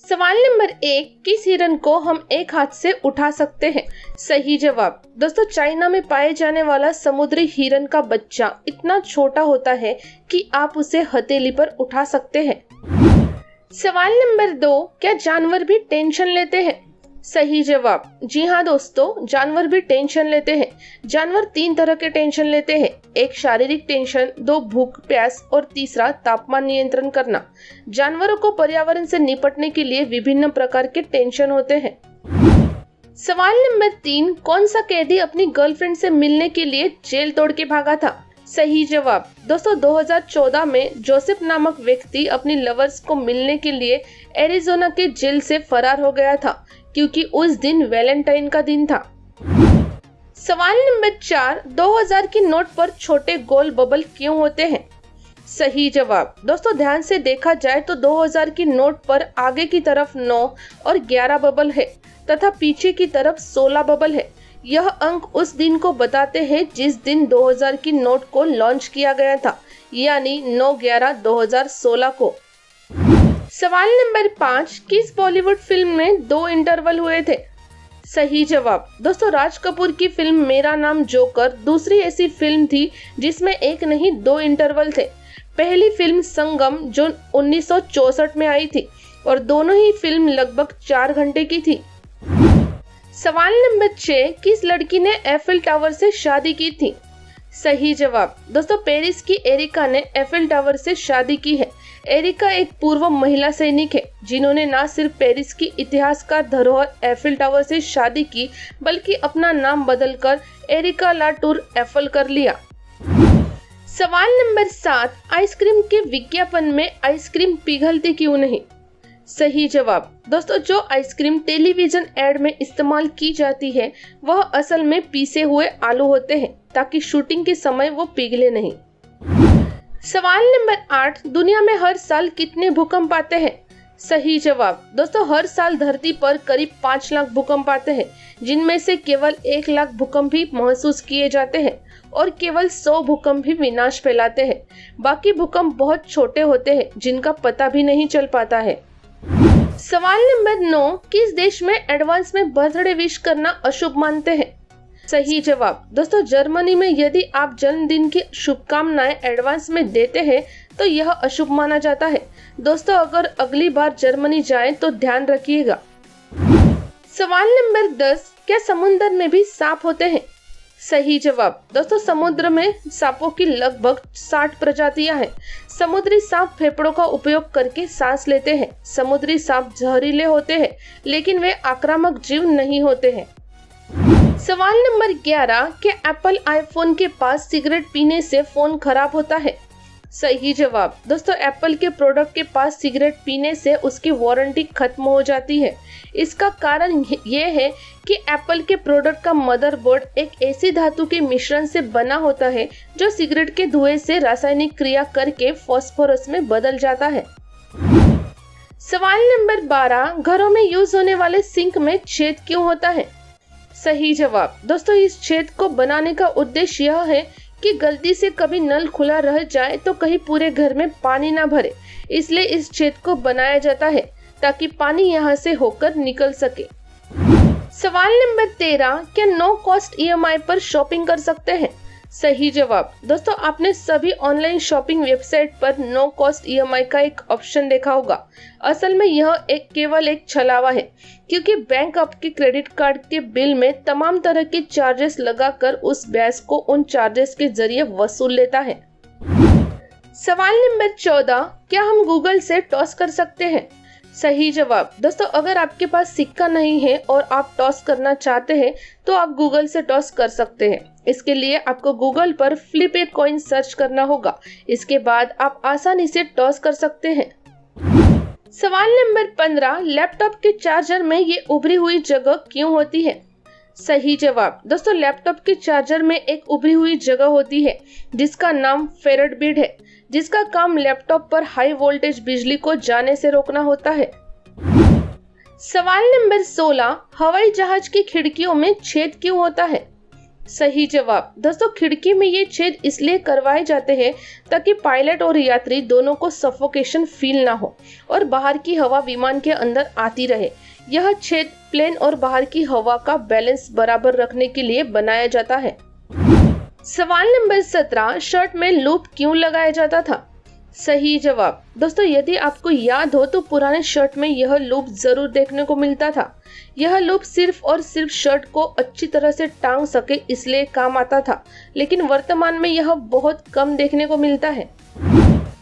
सवाल नंबर 1, किस हिरन को हम एक हाथ से उठा सकते हैं? सही जवाब दोस्तों, चाइना में पाए जाने वाला समुद्री हिरन का बच्चा इतना छोटा होता है कि आप उसे हथेली पर उठा सकते हैं। सवाल नंबर 2, क्या जानवर भी टेंशन लेते हैं? सही जवाब, जी हाँ दोस्तों, जानवर भी टेंशन लेते हैं। जानवर 3 तरह के टेंशन लेते हैं, एक शारीरिक टेंशन, 2 भूख प्यास और तीसरा तापमान नियंत्रण करना। जानवरों को पर्यावरण से निपटने के लिए विभिन्न प्रकार के टेंशन होते हैं। सवाल नंबर 3, कौन सा कैदी अपनी गर्लफ्रेंड से मिलने के लिए जेल तोड़ के भागा था? सही जवाब दोस्तों, 2014 में जोसेफ नामक व्यक्ति अपनी लवर्स को मिलने के लिए एरिजोना के जेल से फरार हो गया था, क्योंकि उस दिन वैलेंटाइन का दिन था। सवाल नंबर 4, 2000 के नोट पर छोटे गोल बबल क्यों होते हैं? सही जवाब दोस्तों, ध्यान से देखा जाए तो 2000 के नोट पर आगे की तरफ 9 और 11 बबल है तथा पीछे की तरफ 16 बबल है। यह अंक उस दिन को बताते हैं जिस दिन 2000 की नोट को लॉन्च किया गया था, यानी 9/11/2016 को। सवाल नंबर 5, किस बॉलीवुड फिल्म में 2 इंटरवल हुए थे? सही जवाब दोस्तों, राज कपूर की फिल्म मेरा नाम जोकर दूसरी ऐसी फिल्म थी जिसमें एक नहीं 2 इंटरवल थे। पहली फिल्म संगम जो 1964 में आई थी और दोनों ही फिल्म लगभग 4 घंटे की थी। सवाल नंबर 6, किस लड़की ने एफिल टावर से शादी की थी? सही जवाब दोस्तों, पेरिस की एरिका ने एफिल टावर से शादी की है। एरिका एक पूर्व महिला सैनिक है जिन्होंने न सिर्फ पेरिस की इतिहासकार धरोहर एफिल टावर से शादी की, बल्कि अपना नाम बदलकर एरिका ला टूर एफिल कर लिया। सवाल नंबर 7, आइसक्रीम के विज्ञापन में आइसक्रीम पिघलती क्यों नहीं? सही जवाब दोस्तों, जो आइसक्रीम टेलीविजन एड में इस्तेमाल की जाती है वह असल में पीसे हुए आलू होते हैं ताकि शूटिंग के समय वो पिघले नहीं। सवाल नंबर 8, दुनिया में हर साल कितने भूकंप आते हैं? सही जवाब दोस्तों, हर साल धरती पर करीब 5 लाख भूकंप आते हैं, जिनमें से केवल 1 लाख भूकंप ही महसूस किए जाते हैं और केवल 100 भूकंप ही विनाश फैलाते हैं। बाकी भूकंप बहुत छोटे होते हैं जिनका पता भी नहीं चल पाता है। सवाल नंबर 9, किस देश में एडवांस में बर्थडे विश करना अशुभ मानते हैं? सही जवाब दोस्तों, जर्मनी में यदि आप जन्मदिन की शुभकामनाएं एडवांस में देते हैं तो यह अशुभ माना जाता है। दोस्तों, अगर अगली बार जर्मनी जाएं तो ध्यान रखिएगा। सवाल नंबर 10, क्या समुद्र में भी सांप होते हैं? सही जवाब दोस्तों, समुद्र में सांपों की लगभग 60 प्रजातियां हैं। समुद्री सांप फेफड़ों का उपयोग करके सांस लेते हैं। समुद्री सांप जहरीले होते हैं लेकिन वे आक्रामक जीव नहीं होते हैं। सवाल नंबर 11, क्या एप्पल आईफोन के पास सिगरेट पीने से फोन खराब होता है? सही जवाब दोस्तों, एप्पल के प्रोडक्ट के पास सिगरेट पीने से उसकी वारंटी खत्म हो जाती है। इसका कारण ये है कि एप्पल के प्रोडक्ट का मदरबोर्ड एक ऐसी धातु के मिश्रण से बना होता है जो सिगरेट के धुएं से रासायनिक क्रिया करके फास्फोरस में बदल जाता है। सवाल नंबर 12, घरों में यूज होने वाले सिंक में छेद क्यों होता है? सही जवाब दोस्तों, इस छेद को बनाने का उद्देश्य यह है कि गलती से कभी नल खुला रह जाए तो कहीं पूरे घर में पानी ना भरे, इसलिए इस छेद को बनाया जाता है ताकि पानी यहाँ से होकर निकल सके। सवाल नंबर 13, क्या नो कॉस्ट ईएमआई पर शॉपिंग कर सकते हैं? सही जवाब दोस्तों, आपने सभी ऑनलाइन शॉपिंग वेबसाइट पर नो कॉस्ट ईएमआई का एक ऑप्शन देखा होगा। असल में यह केवल एक छलावा है, क्योंकि बैंक आपके क्रेडिट कार्ड के बिल में तमाम तरह के चार्जेस लगाकर उस ब्याज को उन चार्जेस के जरिए वसूल लेता है। सवाल नंबर 14, क्या हम गूगल से टॉस कर सकते हैं? सही जवाब दोस्तों, अगर आपके पास सिक्का नहीं है और आप टॉस करना चाहते हैं तो आप गूगल से टॉस कर सकते हैं। इसके लिए आपको गूगल पर फ्लिप ए कॉइन सर्च करना होगा। इसके बाद आप आसानी से टॉस कर सकते हैं। सवाल नंबर 15, लैपटॉप के चार्जर में ये उभरी हुई जगह क्यों होती है? सही जवाब दोस्तों, लैपटॉप के चार्जर में एक उभरी हुई जगह होती है जिसका नाम फेरेट बीड है, जिसका काम लैपटॉप पर हाई वोल्टेज बिजली को जाने से रोकना होता है। सवाल नंबर 16, हवाई जहाज की खिड़कियों में छेद क्यों होता है? सही जवाब। दोस्तों खिड़की में ये छेद इसलिए करवाए जाते हैं ताकि पायलट और यात्री दोनों को सफोकेशन फील ना हो और बाहर की हवा विमान के अंदर आती रहे। यह छेद प्लेन और बाहर की हवा का बैलेंस बराबर रखने के लिए बनाया जाता है। सवाल नंबर 17, शर्ट में लूप क्यों लगाया जाता था? सही जवाब। दोस्तों यदि आपको याद हो तो पुराने शर्ट में यह लूप जरूर देखने को मिलता था। यह लूप सिर्फ और सिर्फ शर्ट को अच्छी तरह से टांग सके इसलिए काम आता था, लेकिन वर्तमान में यह बहुत कम देखने को मिलता है।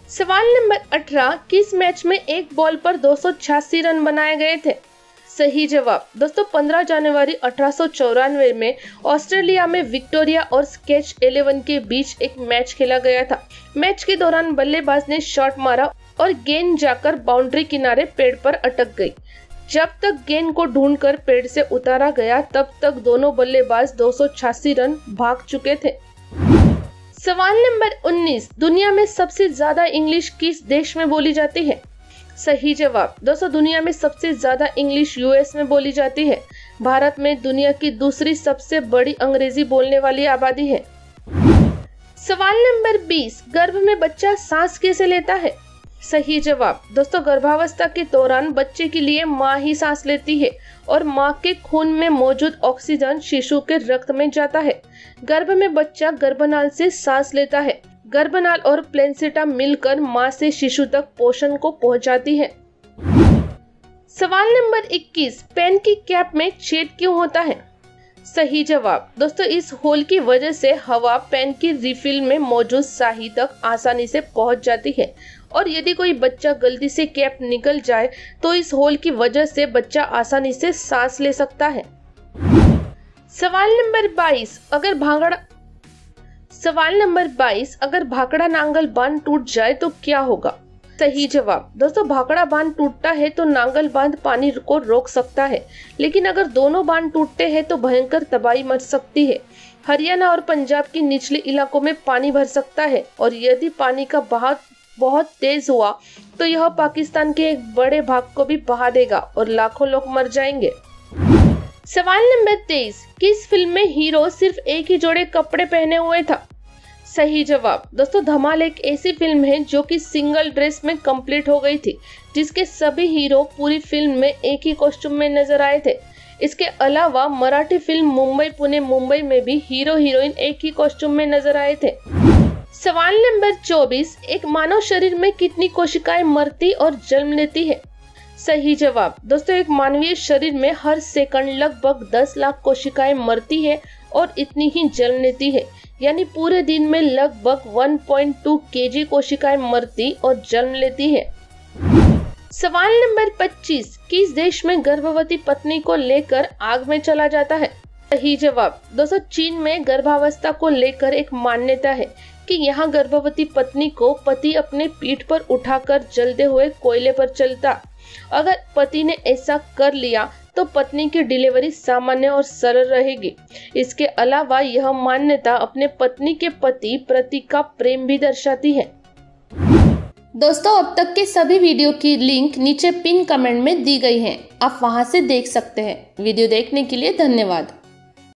सवाल नंबर 18, किस मैच में एक बॉल पर 286 रन बनाए गए थे? सही जवाब। दोस्तों 15 जनवरी 1894 में ऑस्ट्रेलिया में विक्टोरिया और स्केच 11 के बीच एक मैच खेला गया था। मैच के दौरान बल्लेबाज ने शॉट मारा और गेंद जाकर बाउंड्री किनारे पेड़ पर अटक गई। जब तक गेंद को ढूंढकर पेड़ से उतारा गया तब तक दोनों बल्लेबाज 286 रन भाग चुके थे। सवाल नंबर 19, दुनिया में सबसे ज्यादा इंग्लिश किस देश में बोली जाती है? सही जवाब। दोस्तों दुनिया में सबसे ज्यादा इंग्लिश यूएस में बोली जाती है। भारत में दुनिया की दूसरी सबसे बड़ी अंग्रेजी बोलने वाली आबादी है। सवाल नंबर 20, गर्भ में बच्चा सांस कैसे लेता है? सही जवाब। दोस्तों गर्भावस्था के दौरान बच्चे के लिए माँ ही सांस लेती है और माँ के खून में मौजूद ऑक्सीजन शिशु के रक्त में जाता है। गर्भ में बच्चा गर्भनाल से सांस लेता है। गर्भनाल और प्लेसेंटा मिलकर माँ से शिशु तक पोषण को पहुंचाती है। सवाल नंबर 21, पेन की कैप में छेद क्यों होता है? सही जवाब। दोस्तों इस होल की वजह से हवा पेन की रिफिल में मौजूद स्याही तक आसानी से पहुंच जाती है और यदि कोई बच्चा गलती से कैप निकल जाए तो इस होल की वजह से बच्चा आसानी से सांस ले सकता है। सवाल नंबर 22, अगर भाखड़ा नांगल बांध टूट जाए तो क्या होगा? सही जवाब। दोस्तों भाखड़ा बांध टूटता है तो नांगल बांध पानी को रोक सकता है, लेकिन अगर दोनों बांध टूटते हैं तो भयंकर तबाही मच सकती है। हरियाणा और पंजाब के निचले इलाकों में पानी भर सकता है और यदि पानी का बहाव बहुत तेज हुआ तो यह पाकिस्तान के एक बड़े भाग को भी बहा देगा और लाखों लोग मर जाएंगे। सवाल नंबर 23, किस फिल्म में हीरो सिर्फ एक ही जोड़े कपड़े पहने हुए था? सही जवाब। दोस्तों धमाल एक ऐसी फिल्म है जो कि सिंगल ड्रेस में कंप्लीट हो गई थी, जिसके सभी हीरो पूरी फिल्म में एक ही कॉस्ट्यूम में नजर आए थे। इसके अलावा मराठी फिल्म मुंबई पुणे मुंबई में भी हीरो हीरोइन एक ही कॉस्ट्यूम में नजर आए थे। सवाल नंबर 24, एक मानव शरीर में कितनी कोशिकाएं मरती और जन्म लेती है? सही जवाब। दोस्तों एक मानवीय शरीर में हर सेकंड लगभग 10 लाख कोशिकाएं मरती है और इतनी ही जन्म लेती है, यानी पूरे दिन में लगभग 1.2 kg कोशिकाएं मरती और जन्म लेती है। सवाल नंबर 25, किस देश में गर्भवती पत्नी को लेकर आग में चला जाता है? सही जवाब। दोस्तों चीन में गर्भावस्था को लेकर एक मान्यता है कि यहाँ गर्भवती पत्नी को पति अपने पीठ पर उठाकर जलते हुए कोयले पर चलता। अगर पति ने ऐसा कर लिया तो पत्नी की डिलीवरी सामान्य और सरल रहेगी। इसके अलावा यह मान्यता अपने पत्नी के प्रति का प्रेम भी दर्शाती है। दोस्तों अब तक के सभी वीडियो की लिंक नीचे पिन कमेंट में दी गई है, आप वहां से देख सकते हैं। वीडियो देखने के लिए धन्यवाद।